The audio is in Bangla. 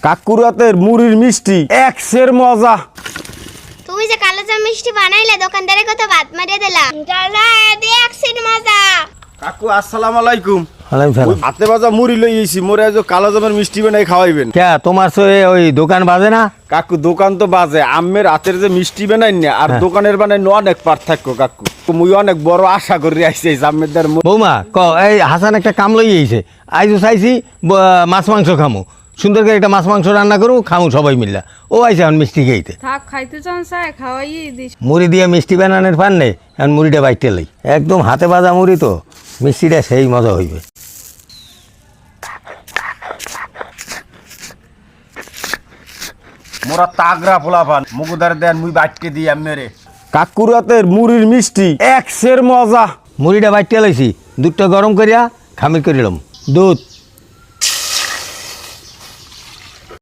কাকুর হাতের মুড়ির মিষ্টি একশের মজা। তুমি যে কালো জাম মিষ্টি বানাইলে দোকানদারের কথা বাদ মারিয়ে দিলাম। ডালা দেখছিস মজা। কাকু আসসালামু আলাইকুম। ওয়ালাইকুম সালাম। হাতে ভাজা মুড়ি লই আইছি, মোরে আজ কালো জামের মিষ্টি বানাই খাওয়াইবেন। কে তোমার সে ওই দোকান বাজে না? কাকু দোকান তো বাজে, আম্মের হাতের যে মিষ্টি বানাই না আর দোকানের বানাই অনেক পার্থক্য কাকু। মুই অনেক বড় আশা করি আইছি আম্মের দ্বার। বৌমা ক এই হাসান একটা কাম লই আইছে, আইজো চাইছি মাছ মাংস খামু, সুন্দর করে একটা মাছ মাংস রান্না করু খামু সবাই মিল্লা। ও আইছে এখন মিষ্টি খাইতে। থাক খাইতে চান চাই খাওয়াই দিস। মুড়ি দিয়ে মিষ্টি বানানোর পান নেই, এখন মুড়িটা বাইতে লই। একদম হাতে ভাজা মুড়ি তো মিষ্টিটা সেই মজা হইবে। মোরা তাগরা ফোলাফান মুগুদার দেন মুই বাইটকে দিই আম্মেরে। কাকুর হাতের মুড়ির মিষ্টি একশের মজা। মুড়িটা বাইতে লইছি, দুধটা গরম করিয়া খামির করিলাম। দুধ